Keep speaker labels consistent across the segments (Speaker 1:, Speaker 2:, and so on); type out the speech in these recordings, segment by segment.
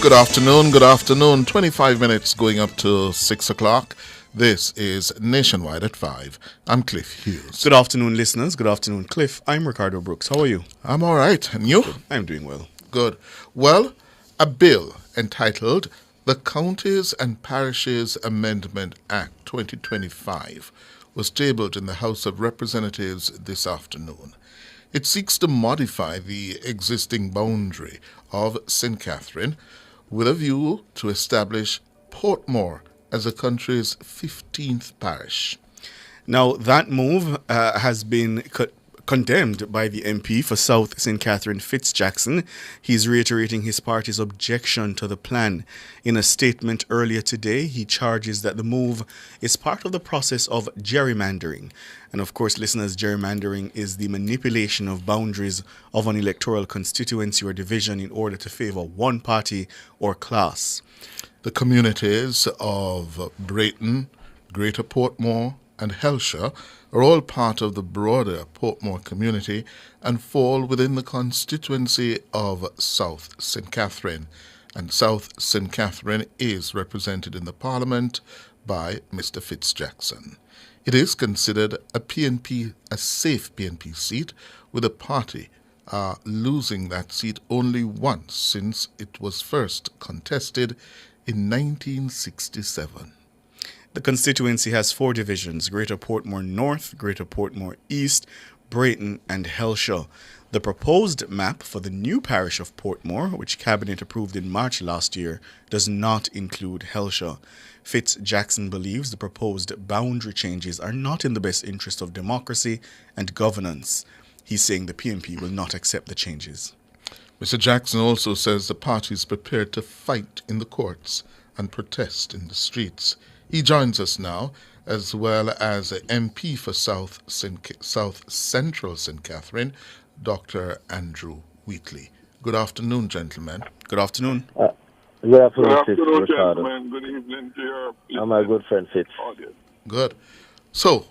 Speaker 1: Good afternoon. 25 minutes going up to 6 o'clock. This is Nationwide at 5. I'm Cliff Hughes.
Speaker 2: Good afternoon, listeners. Good afternoon, Cliff. I'm Ricardo Brooks. How are you?
Speaker 1: I'm all right. And you?
Speaker 2: Good. I'm doing well.
Speaker 1: Good. Well, a bill entitled the Counties and Parishes Amendment Act 2025 was tabled in the House of Representatives this afternoon. It seeks to modify the existing boundary of St. Catherine with a view to establish Portmore as the country's 15th parish.
Speaker 2: Now, that move has been condemned by the MP for South St. Catherine, Fitzjackson. He's reiterating his party's objection to the plan. In a statement earlier today, he charges that the move is part of the process of gerrymandering. And of course, listeners, gerrymandering is the manipulation of boundaries of an electoral constituency or division in order to favor one party or class.
Speaker 1: The communities of Brayton, Greater Portmore, and Hellshire are all part of the broader Portmore community and fall within the constituency of South St. Catherine. And South St. Catherine is represented in the Parliament by Mr. Fitzjackson. It is considered a safe PNP seat, with the party losing that seat only once since it was first contested in 1967.
Speaker 2: The constituency has 4 divisions: Greater Portmore North, Greater Portmore East, Brayton, and Hellshire. The proposed map for the new parish of Portmore, which Cabinet approved in March last year, does not include Hellshire. Fitzjackson believes the proposed boundary changes are not in the best interest of democracy and governance. He's saying the PNP will not accept the changes.
Speaker 1: Mr. Jackson also says the party is prepared to fight in the courts and protest in the streets. He joins us now, as well as MP for South Central St. Catherine, Dr. Andrew Wheatley. Good afternoon, gentlemen.
Speaker 2: Good afternoon.
Speaker 3: Good afternoon,
Speaker 4: Good afternoon,
Speaker 3: Ricardo.
Speaker 4: gentlemen. Good evening to your
Speaker 3: And my good friend Fitz.
Speaker 4: audience.
Speaker 1: Good. So,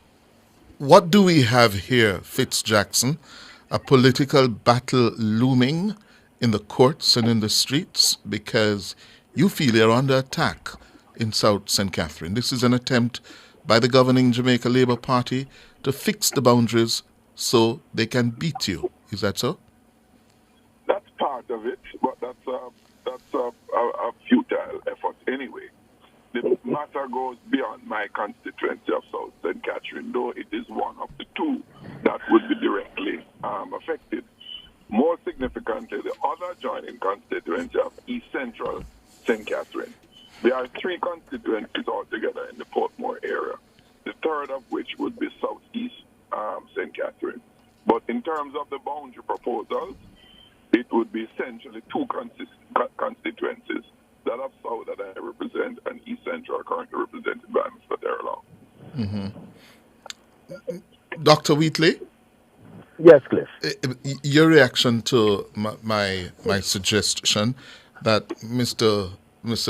Speaker 1: what do we have here, Fitzjackson? A political battle looming in the courts and in the streets because you feel you're under attack in South St. Catherine. This is an attempt by the governing Jamaica Labour Party to fix the boundaries so they can beat you. Is that so?
Speaker 4: That's part of it, but that's a futile effort anyway. The matter goes beyond my constituency of South St. Catherine, though it is one of the 2 that would be directly affected. More significantly, the other joining constituency of East Central St. Catherine. There are 3 constituencies altogether in the Portmore area, the third of which would be Southeast St. Catherine. But in terms of the boundary proposals, it would be essentially 2 constituencies, that of South that I represent and East Central currently represented by Mr. Derelong.
Speaker 1: Mm-hmm. Dr. Wheatley?
Speaker 3: Yes, Cliff.
Speaker 1: Your reaction to my suggestion that Mr.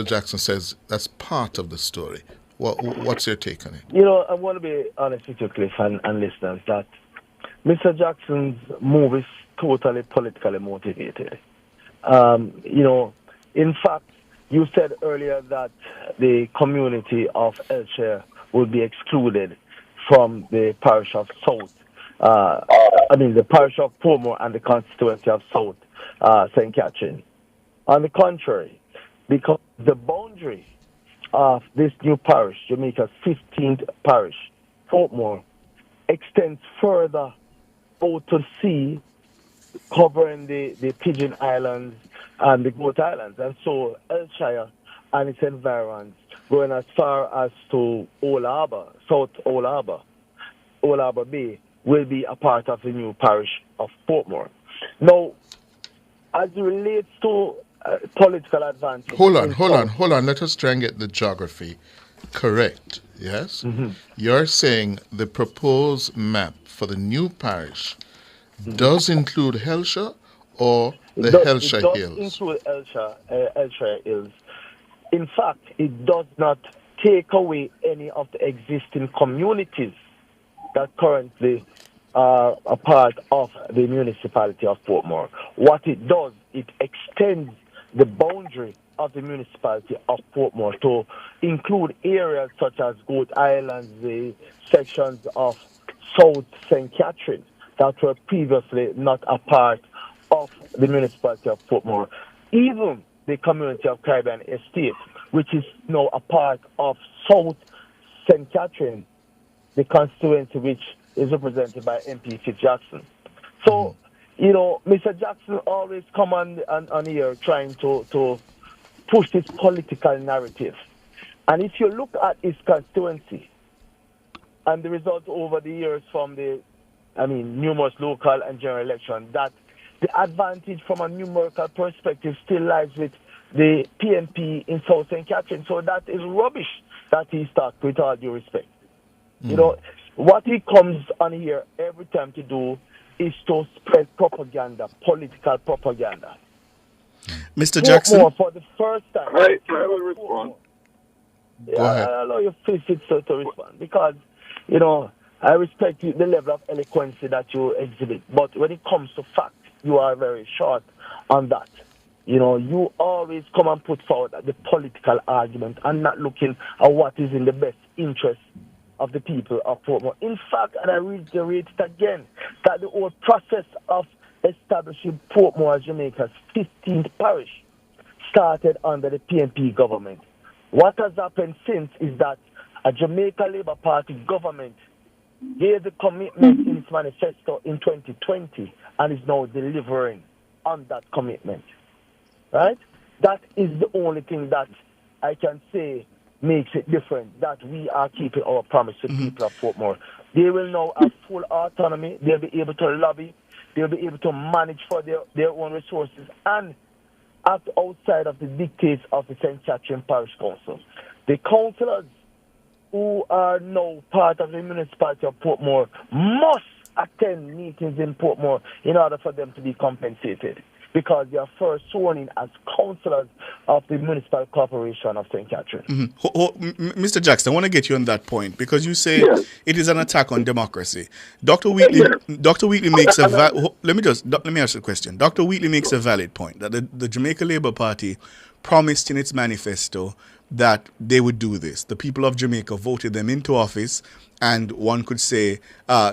Speaker 1: Jackson says that's part of the story. What's your take on it?
Speaker 3: You know, I want to be honest with you, Cliff, and listeners, that Mr. Jackson's move is totally politically motivated. In fact, you said earlier that the community of Hellshire would be excluded from the parish of South. The parish of Portmore and the constituency of South St. Catherine. On the contrary, because the boundary of this new parish, Jamaica's 15th parish, Portmore, extends further out to sea, covering the Pigeon Islands and the Goat Islands. And so Hellshire and its environs, going as far as to Old Harbour, South Old Harbour, Old Harbour Bay, will be a part of the new parish of Portmore. Now, as it relates to political advantage...
Speaker 1: Hold on. Let us try and get the geography correct, yes? Mm-hmm. You're saying the proposed map for the new parish does include Hellshire or the Hellshire Hills?
Speaker 3: It does include Hellshire Hills. In fact, it does not take away any of the existing communities that currently are a part of the municipality of Portmore. What it does, it extends the boundary of the municipality of Portmore to include areas such as Goat Islands, the sections of South St. Catherine that were previously not a part of the municipality of Portmore. Even the community of Caribbean Estate, which is now a part of South St. Catherine, the constituency which is represented by MP Fitz Jackson. So, you know, Mr. Jackson always come on here trying to push this political narrative. And if you look at his constituency and the results over the years from numerous local and general elections, that the advantage from a numerical perspective still lies with the PNP in South St. Catherine. So that is rubbish that he starts, with all due respect. You know, what he comes on here every time to do is to spread propaganda, political propaganda.
Speaker 2: Mr. Jackson?
Speaker 3: For the first time.
Speaker 4: I will respond.
Speaker 1: Go ahead.
Speaker 3: I allow you to respond because, you know, I respect the level of eloquence that you exhibit. But when it comes to fact, you are very short on that. You know, you always come and put forward the political argument and not looking at what is in the best interest of the people of Portmore. In fact, and I reiterate it again, that the whole process of establishing Portmore as Jamaica's 15th parish started under the PNP government. What has happened since is that a Jamaica Labour Party government gave the commitment in its manifesto in 2020 and is now delivering on that commitment. Right? That is the only thing that I can say makes it different, that we are keeping our promise to people of Portmore. They will now have full autonomy. They'll be able to lobby. They'll be able to manage for their own resources and act outside of the dictates of the St. Catherine Parish Council. The councillors who are now part of the municipality of Portmore must attend meetings in Portmore in order for them to be compensated, because they are first sworn in as councillors of the Municipal Corporation of St. Catherine.
Speaker 2: Mr. Jackson, I want to get you on that point because you say it is an attack on democracy. Dr. Wheatley makes a let me ask you a question. Dr. Wheatley makes a valid point that the Jamaica Labour Party promised in its manifesto that they would do this. The people of Jamaica voted them into office, and one could say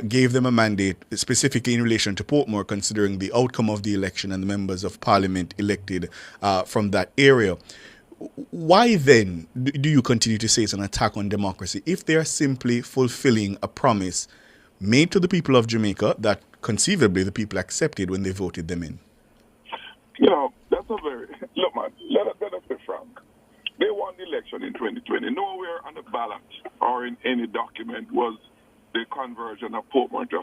Speaker 2: gave them a mandate specifically in relation to Portmore, considering the outcome of the election and the members of parliament elected from that area. Why then do you continue to say it's an attack on democracy if they are simply fulfilling a promise made to the people of Jamaica that conceivably the people accepted when they voted them in?
Speaker 4: You know, that's a very... Look, man, let us be frank. They won the election in 2020. Nowhere on the ballot or in any document was the conversion of Portmore to a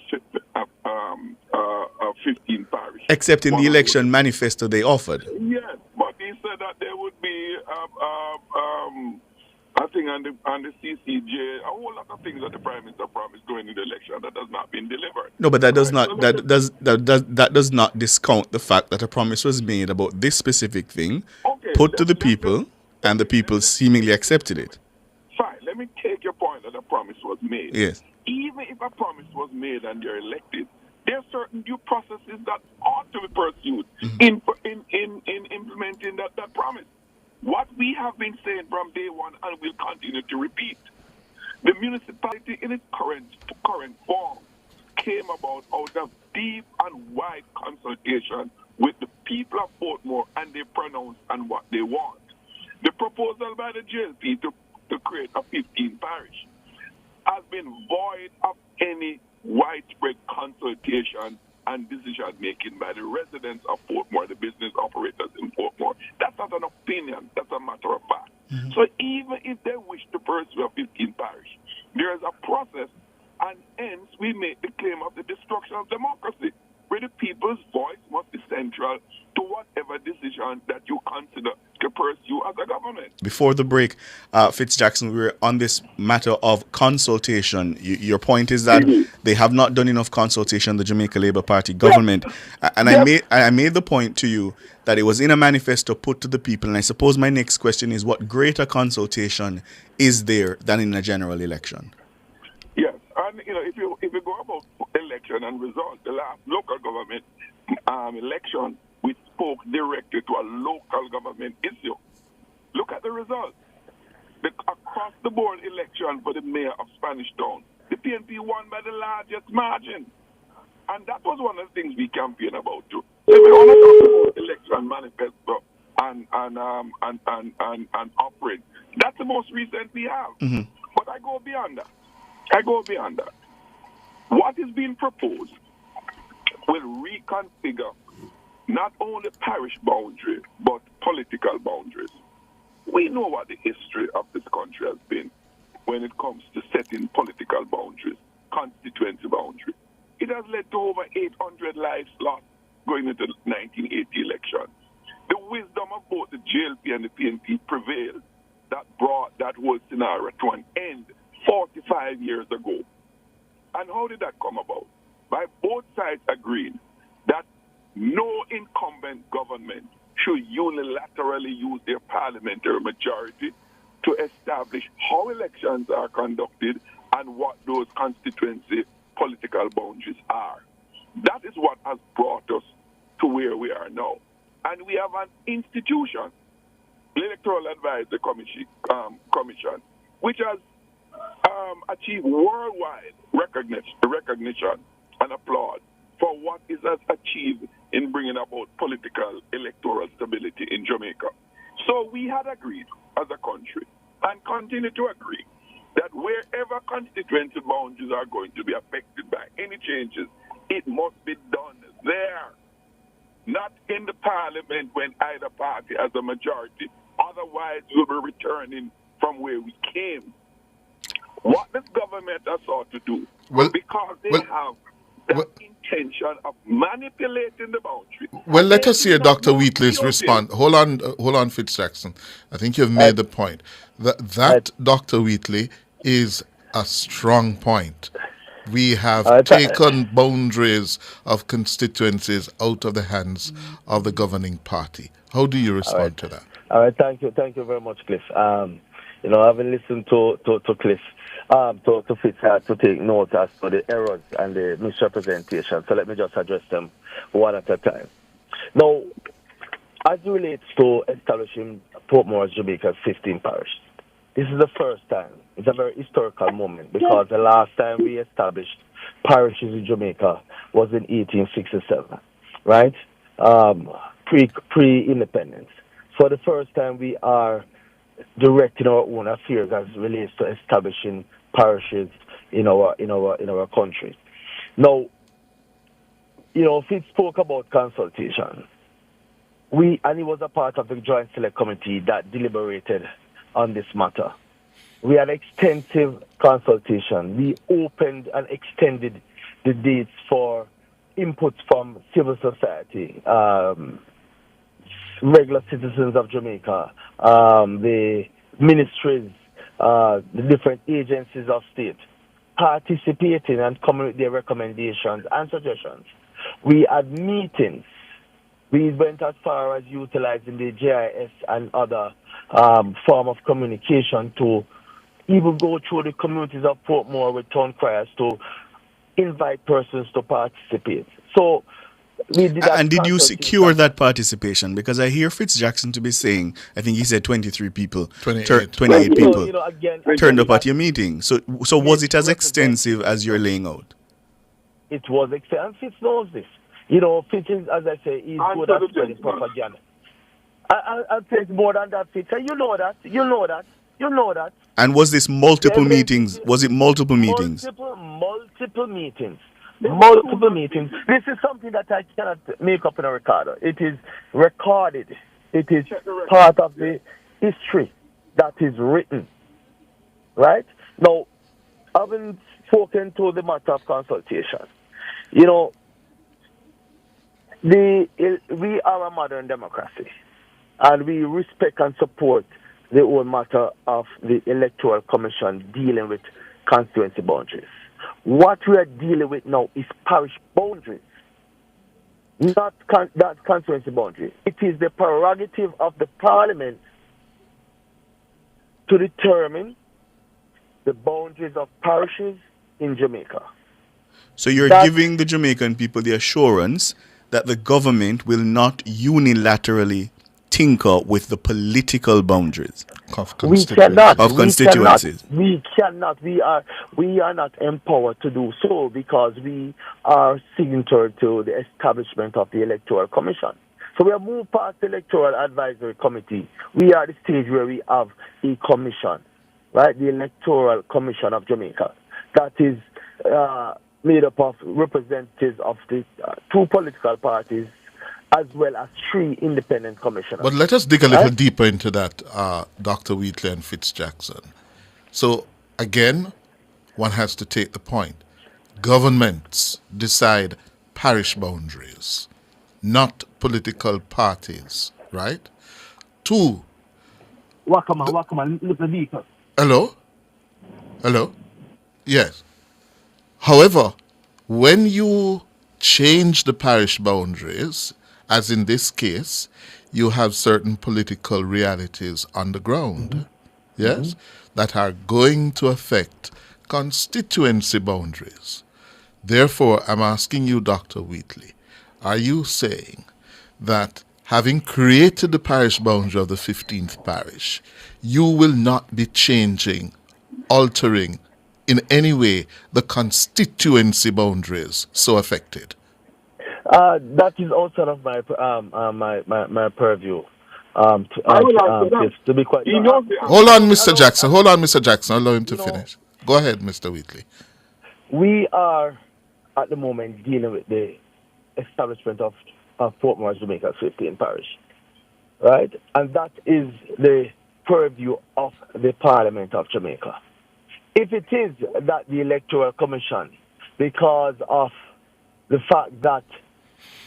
Speaker 4: 15 parish. Except
Speaker 2: in the election manifesto they offered.
Speaker 4: Yes, but he said that there would be, I think, on the CCJ, a whole lot of things that the Prime Minister promised during the election that has not been delivered.
Speaker 2: No, but that does not discount the fact that a promise was made about this specific thing, put to the people, and the people seemingly accepted it.
Speaker 4: Fine, let me take your point that a promise was made.
Speaker 2: Yes.
Speaker 4: Even if a promise was made and they're elected, there are certain due processes that ought to be pursued in implementing that promise. What we have been saying from day one and will continue to repeat, the municipality in its current form came about out of deep and wide consultation with the people of Portmore, and they pronounced on what they want. The proposal by the JLP to create a 15 parish has been void of any widespread consultation and decision-making by the residents of Portmore, the business operators in Portmore. That's not an opinion. That's a matter of fact. So even if they wish to pursue a 15 parish, there is a process, and hence we make the claim of the destruction of democracy, where the people's voice must be central to whatever decision that you consider to pursue as a government.
Speaker 2: Before the break, Fitz Jackson, we were on this matter of consultation. Your point is that they have not done enough consultation, the Jamaica Labour Party government. And I made the point to you that it was in a manifesto put to the people. And I suppose my next question is, what greater consultation is there than in a general election?
Speaker 4: Yes, and if you go about election and results, the last local government election, which spoke directly to a local government issue. Look at the results. The across the board election for the mayor of Spanish Town, the PNP won by the largest margin. And that was one of the things we campaigned about too. If we want to talk about election manifesto and operate, that's the most recent we have.
Speaker 2: Mm-hmm.
Speaker 4: But I go beyond that. What is being proposed will reconfigure not only parish boundaries, but political boundaries. We know what the history of this country has been when it comes to setting political boundaries, constituency boundaries. It has led to over 800 lives lost going into the 1980 election. The wisdom of both the JLP and the PNP prevailed that brought that whole scenario to an end 45 years ago. And how did that come about? By both sides agreeing that no incumbent government should unilaterally use their parliamentary majority to establish how elections are conducted and what those constituency political boundaries are. That is what has brought us to where we are now. And we have an institution, the Electoral Advisory Commission, which has achieved worldwide recognition and applaud for what it has achieved in bringing about political electoral stability in Jamaica. So we had agreed as a country and continue to agree that wherever constituency boundaries are going to be affected by any changes, it must be done there, not in the parliament when either party has a majority. Otherwise, we'll be returning from where we came. What this government has sought to do, because they have the intention of manipulating the boundary.
Speaker 1: Well, let us hear Dr. Wheatley's response. Hold on, Fitzjackson. I think you've made the point. That Dr. Wheatley, is a strong point. We have taken boundaries of constituencies out of the hands of the governing party. How do you respond to that?
Speaker 3: All right, thank you very much, Cliff. Having listened to Cliff, to Fitz, to take note as to the errors and the misrepresentation. So let me just address them one at a time. Now, as it relates to establishing Portmore as Jamaica's 15th parish, this is the first time. It's a very historical moment because the last time we established parishes in Jamaica was in 1867, right? Pre-independence. So the first time we are directing our own affairs as it relates to establishing parishes in our country. Now, Fitz spoke about consultation. He was a part of the Joint Select Committee that deliberated on this matter. We had extensive consultation. We opened and extended the dates for inputs from civil society, regular citizens of Jamaica, the ministries, the different agencies of state, participating and coming with their recommendations and suggestions. We had meetings. We went as far as utilizing the GIS and other form of communication to even go through the communities of Portmore with town criers to invite persons to participate. So we did that.
Speaker 2: And did you secure that participation? Because I hear Fitzjackson to be saying, I think he said 23 people, 28 people turned up at your meeting. So was it as extensive as you're laying out?
Speaker 3: It was extensive. And Fitz knows this. Fitz is, as I say, he's good at spreading propaganda. I'll take more than that, Fitz. You know that.
Speaker 2: And was this multiple meetings? Was it multiple meetings?
Speaker 3: Multiple meetings. Multiple meetings. This is something that I cannot make up in a Ricardo. It is recorded. It is part of the history that is written. Right? Now, having spoken to the matter of consultation, we are a modern democracy, and we respect and support the whole matter of the Electoral Commission dealing with constituency boundaries. What we are dealing with now is parish boundaries, not that constituency boundary. It is the prerogative of the Parliament to determine the boundaries of parishes in Jamaica.
Speaker 2: So you're giving the Jamaican people the assurance that the government will not unilaterally tinker with the political boundaries
Speaker 1: Of
Speaker 3: We
Speaker 1: constituency.
Speaker 3: cannot.
Speaker 2: of constituencies.
Speaker 3: We cannot. We are not empowered to do so because we are signatory to the establishment of the Electoral Commission. So we have moved past the Electoral Advisory Committee. We are at the stage where we have a commission, right? The Electoral Commission of Jamaica, that is made up of representatives of the two political parties as well as 3 independent commissioners.
Speaker 1: But let us dig a little deeper into that, Dr. Wheatley and Fitzjackson. So, again, one has to take the point. Governments decide parish boundaries, not political parties, right? 2.
Speaker 3: Wakama, look the vehicle.
Speaker 1: Hello? Hello? Yes. However, when you change the parish boundaries, as in this case, you have certain political realities on the ground, yes, that are going to affect constituency boundaries. Therefore, I'm asking you, Dr. Wheatley, are you saying that having created the parish boundary of the 15th parish, you will not be changing, altering in any way the constituency boundaries so affected?
Speaker 3: That is outside of my purview. To be quite.
Speaker 1: Hold on, Mr. Jackson. Hold on, Mr. Jackson. Allow him to finish. Go ahead, Mr. Wheatley.
Speaker 3: We are at the moment dealing with the establishment of Portmore, Jamaica's 15th parish, right? And that is the purview of the Parliament of Jamaica. If it is that the Electoral Commission, because of the fact that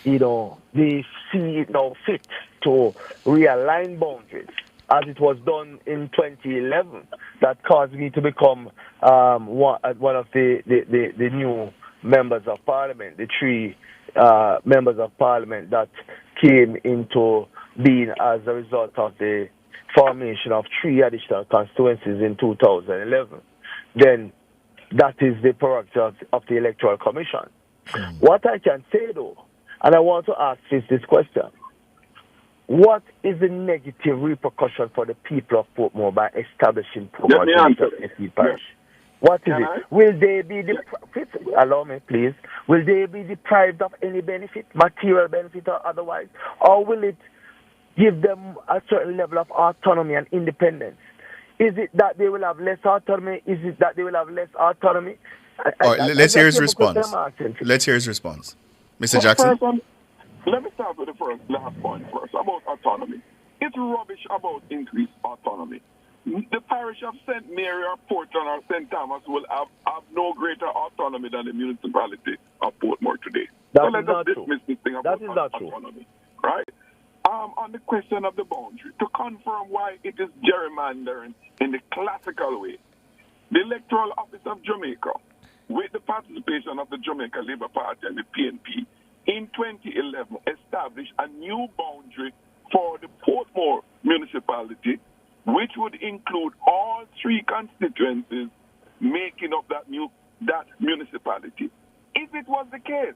Speaker 3: they see it now fit to realign boundaries, as it was done in 2011, that caused me to become one of the new members of Parliament, the 3 members of Parliament that came into being as a result of the formation of 3 additional constituencies in 2011. Then that is the prerogative of the Electoral Commission. What I can say, though, and I want to ask this question, what is the negative repercussion for the people of Portmore by establishing Portmore as a parish? What is it? Will they be allow me, please. Will they be deprived of any benefit, material benefit or otherwise? Or will it give them a certain level of autonomy and independence? Is it that they will have less autonomy? Is it that they will have less autonomy?
Speaker 2: All right, let's hear his response. Let's hear his response. Mr. Jackson?
Speaker 4: Let me start with the last point first, about autonomy. It's rubbish about increased autonomy. The parish of St. Mary or Portland or St. Thomas will have no greater autonomy than the municipality of Portmore today.
Speaker 3: That is not true.
Speaker 4: That is not autonomy, right? On the question of the boundary, to confirm why it is gerrymandering in the classical way, the Electoral Office of Jamaica, with the participation of the Jamaica Labour Party and the PNP, in 2011 established a new boundary for the Portmore municipality, which would include all 3 constituencies making up that municipality. If it was the case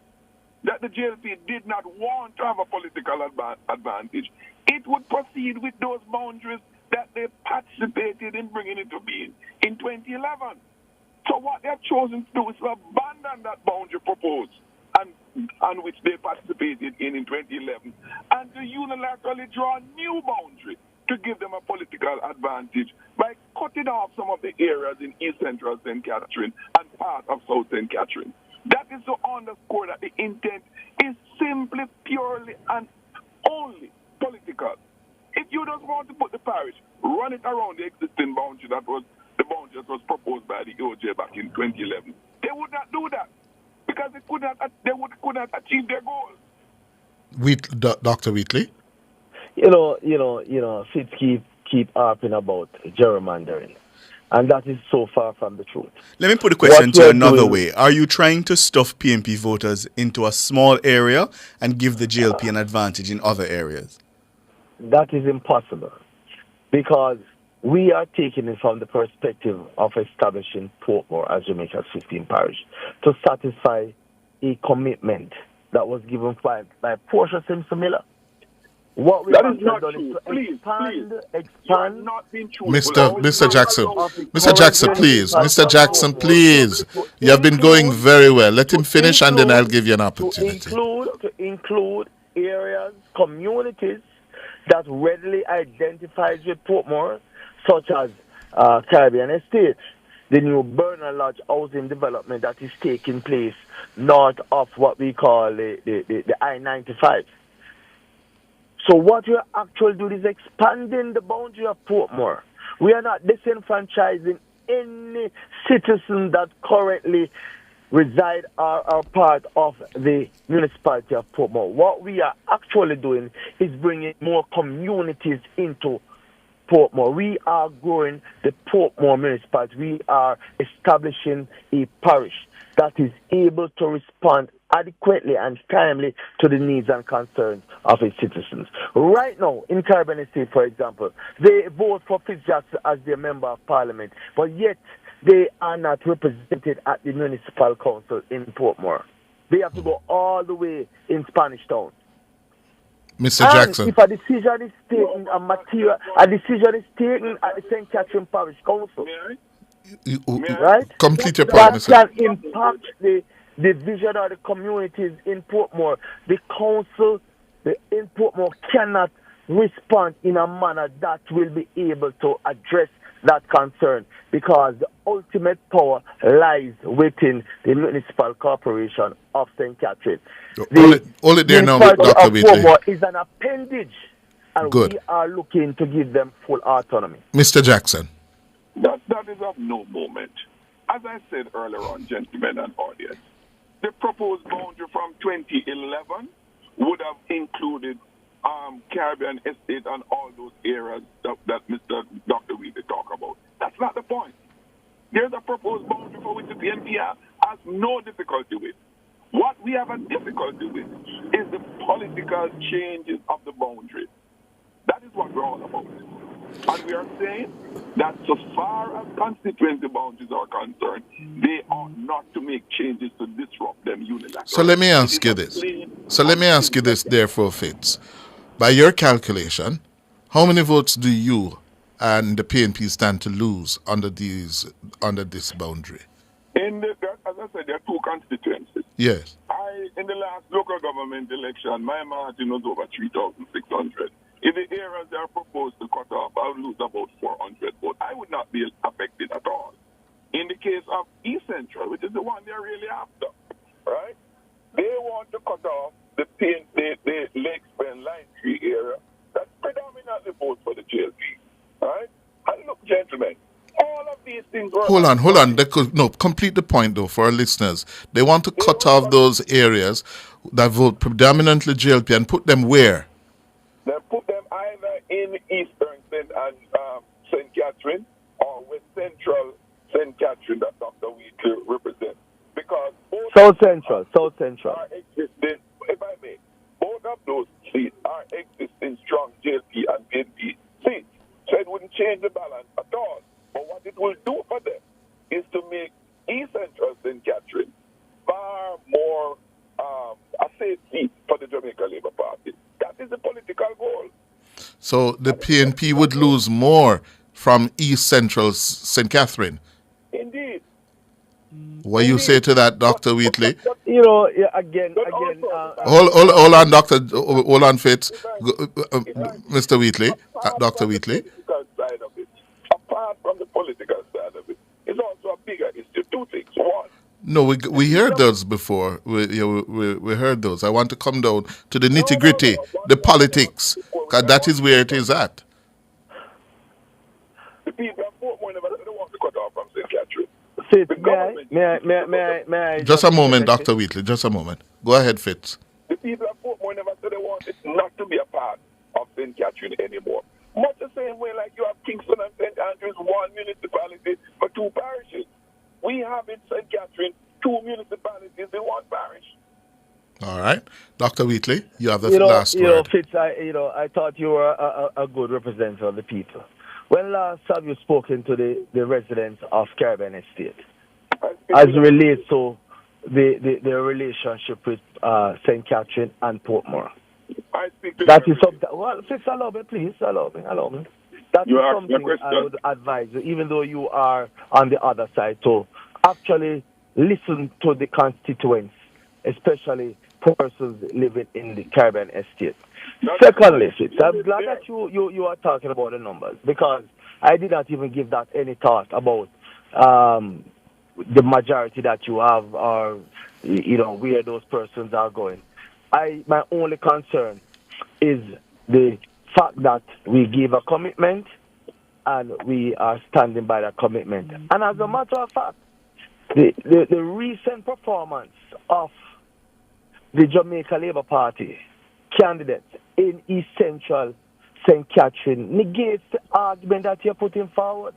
Speaker 4: that the JLP did not want to have a political advantage, it would proceed with those boundaries that they participated in bringing into being in 2011. So what they have chosen to do is to abandon that boundary proposed and which they participated in 2011, and to unilaterally draw a new boundary to give them a political advantage by cutting off some of the areas in East Central St. Catherine and part of South St. Catherine. That is to underscore that the intent is simply, purely, and only political. If you don't want to put the parish, run it around the existing boundary that was the boundary that was proposed by the OJ back in 2011. They would not do that because they could not achieve their goals.
Speaker 1: Dr. Wheatley?
Speaker 3: Fitz keep harping about gerrymandering. And that is so far from the truth.
Speaker 2: Let me put the question to another way. Are you trying to stuff PNP voters into a small area and give the JLP an advantage in other areas?
Speaker 3: That is impossible because we are taking it from the perspective of establishing Portmore as Jamaica's 15th parish to satisfy a commitment that was given by Portia Simpson Miller. What we
Speaker 4: That
Speaker 3: have
Speaker 4: is not
Speaker 3: done
Speaker 4: true.
Speaker 3: is to
Speaker 4: Please. You are
Speaker 3: expand
Speaker 4: not being truthful.
Speaker 1: Mr. Jackson,
Speaker 3: of the
Speaker 1: Mr.
Speaker 3: current
Speaker 1: Jackson, please,
Speaker 3: municipal
Speaker 1: Mr. Jackson,
Speaker 3: Portmore
Speaker 1: please.
Speaker 3: to
Speaker 1: You have been going
Speaker 3: include
Speaker 1: very well. Let him finish, and then I'll
Speaker 3: include-
Speaker 1: give you an
Speaker 3: to
Speaker 1: opportunity.
Speaker 3: include areas, communities that readily identifies with Portmore, such as Caribbean Estates, the new Bernal Lodge housing development that is taking place north of what we call the I-95. So what we are actually doing is expanding the boundary of Portmore. We are not disenfranchising any citizen that currently reside or are part of the municipality of Portmore. What we are actually doing is bringing more communities into Portmore. We are growing the Portmore municipality. We are establishing a parish that is able to respond adequately and timely to the needs and concerns of its citizens. Right now, in Caribbean State, for example, they vote for Fitzjackson as their member of parliament, but yet they are not represented at the municipal council in Portmore. They have to go all the way in Spanish Town.
Speaker 1: Mr.
Speaker 3: And
Speaker 1: Jackson.
Speaker 3: if a decision is taken, a decision is taken at the St. Catherine Parish Council, right?
Speaker 1: Complete your point,
Speaker 3: That
Speaker 1: Mr.
Speaker 3: can impact the vision of the communities in Portmore. The council in Portmore cannot respond in a manner that will be able to address that concern, because the ultimate power lies within the municipal corporation of St. Catherine.
Speaker 1: Hold it there now,
Speaker 3: municipality
Speaker 1: Dr.
Speaker 3: of
Speaker 1: Wheatley.
Speaker 3: Portmore is an appendage, and
Speaker 1: Good.
Speaker 3: we are looking to give them full autonomy.
Speaker 1: Mr. Jackson.
Speaker 4: That is of no moment. As I said earlier on, gentlemen and audience, the proposed boundary from 2011 would have included Caribbean Estate and all those areas that Mr. Dr. Wheatley talked about. That's not the point. There's a proposed boundary for which the PNP has no difficulty with. What we have a difficulty with is the political changes of the boundary. That is what we're all about. And we are saying that so far as constituency boundaries are concerned, they ought not to make changes to disrupt them unilaterally.
Speaker 1: So let me ask you this. Therefore, Fitz. By your calculation, how many votes do you and the PNP stand to lose under this boundary?
Speaker 4: As I said, there are two constituencies.
Speaker 1: Yes.
Speaker 4: In the last local government election, my margin was over 3,600. In the areas they are proposed to cut off, I would lose about 400 votes. I would not be affected at all. In the case of East Central, which is the one they're really after, right? They want to cut off the Lakes Bend Line Tree area that predominantly votes for the JLP, right? And look, gentlemen, all of these things were...
Speaker 1: Hold on. Complete the point, though, for our listeners. They want to cut off those areas that vote predominantly JLP and put them where?
Speaker 4: They put them either in Eastern St. Catherine or West Central St. Catherine that Dr. Wheatley represents. Because
Speaker 3: South Central.
Speaker 4: Are existing, if I may, both of those seats are existing strong JLP and PNP seats. So it wouldn't change the balance at all. But what it will do for them is to make East Central St. Catherine far more a safe seat for the Jamaica Labour Party. That is the political goal.
Speaker 1: So the PNP would lose more from East Central St. Catherine.
Speaker 4: Indeed.
Speaker 1: What you say to that, Dr. Wheatley?
Speaker 3: Again.
Speaker 1: Hold on, Doctor. Hold on, Fitz. Mr. Wheatley, Dr. Wheatley.
Speaker 4: Apart from the political side of it, it's also a bigger issue. Two things. One.
Speaker 1: No, we heard those before. We heard those. I want to come down to the nitty gritty, the politics, because that is where it is at.
Speaker 4: The people of Portmore never want to cut off from St. Catherine.
Speaker 3: May I?
Speaker 1: Just a moment, Dr. Wheatley. Just a moment. Go ahead, Fitz.
Speaker 4: The people of Portmore never said they want it not to be a part of St. Catherine anymore. Much the same way like you have Kingston and St. Andrews, one municipality for two parishes. We have in St. Catherine two municipalities in one parish.
Speaker 1: All right. Dr. Wheatley, you have the last word.
Speaker 3: Fitz, I thought you were a good representative of the people. When last have you spoken to the residents of Caribbean Estate as relates to the relationship with St. Catherine and Portmore.
Speaker 4: I speak to
Speaker 3: That
Speaker 4: you
Speaker 3: is
Speaker 4: every day.
Speaker 3: something. Well, please allow me, please allow me. That
Speaker 4: You
Speaker 3: is
Speaker 4: asked me a
Speaker 3: something I
Speaker 4: question.
Speaker 3: would advise you, even though you are on the other side, to actually listen to the constituents, especially persons living in the Caribbean estate. Secondly, Fitz, I'm glad that you are talking about the numbers, because I did not even give that any thought about the majority that you have, or where those persons are going. My only concern is the fact that we give a commitment and we are standing by that commitment. And as a matter of fact, the recent performance of the Jamaica Labour Party candidates in East Central St. Catherine negates the argument that you're putting forward.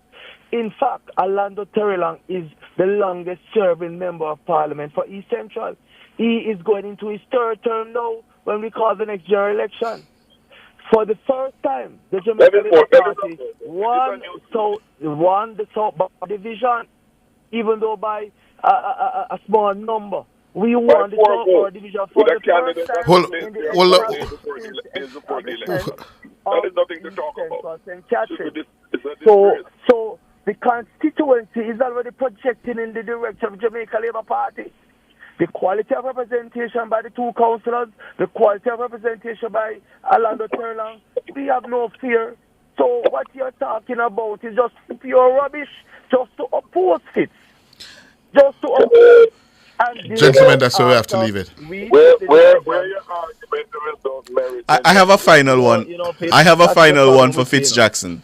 Speaker 3: In fact, Orlando Terrelang is the longest serving member of Parliament for East Central. He is going into his third term now when we call the next general election. For the first time, the Jamaica Labour Party won the South Division, even though by a small number. We won the South Division for the first time in the
Speaker 4: that is nothing to talk about.
Speaker 3: St. Catherine. So the constituency is already projecting in the direction of Jamaica Labour Party. The quality of representation by the two councillors, the quality of representation by Orlando Terrelang, we have no fear. So what you're talking about is just pure rubbish, just to oppose it. Just to oppose. And
Speaker 1: Gentlemen, that's where we have to leave it.
Speaker 4: Where your argument don't merit.
Speaker 2: I have a final one. I have a final one for Fitz Jackson.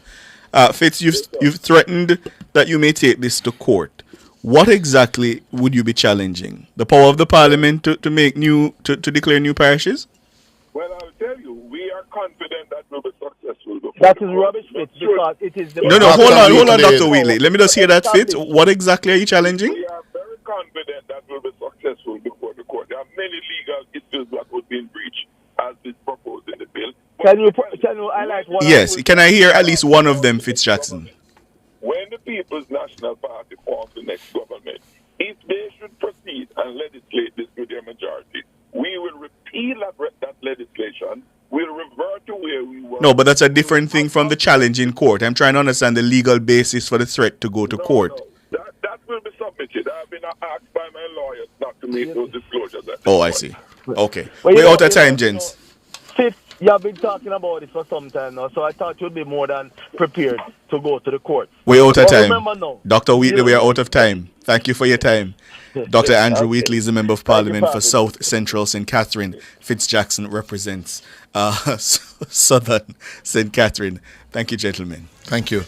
Speaker 2: Fitz, you've threatened that you may take this to court. What exactly would you be challenging? The power of the Parliament to declare new parishes?
Speaker 4: Well, I'll tell you, we are confident that we'll be successful.
Speaker 3: That is rubbish, Fitz, because it is the...
Speaker 2: No, hold on, Dr. Wheatley. Let me just hear that, Fitz. What exactly are you challenging?
Speaker 4: We are very confident that we'll be successful before the court. There are many legal issues that would be in breach as is proposed in the bill.
Speaker 3: Can you highlight one?
Speaker 2: Yes, can I hear at least one of them, Fitz Jackson?
Speaker 4: When the People's National Party forms the next government, if they should proceed and legislate this with their majority, we will repeal that legislation. We'll revert to where we were.
Speaker 2: No, but that's a different thing from the challenge in court. I'm trying to understand the legal basis for the threat to go to court.
Speaker 4: No. That will be submitted. I've been asked by my lawyers not to make those disclosures.
Speaker 2: I see. Okay. We're out of time, gents.
Speaker 3: Fifth, you have been talking about it for some time now, so I thought you'd be more than prepared to go to the court.
Speaker 2: We're out of time.
Speaker 3: Remember now,
Speaker 2: Dr. Wheatley, we are out of time. Thank you for your time. Dr. Andrew Wheatley is a member of Parliament for South Central St. Catherine. Fitz Jackson represents Southern St. Catherine. Thank you, gentlemen.
Speaker 1: Thank you.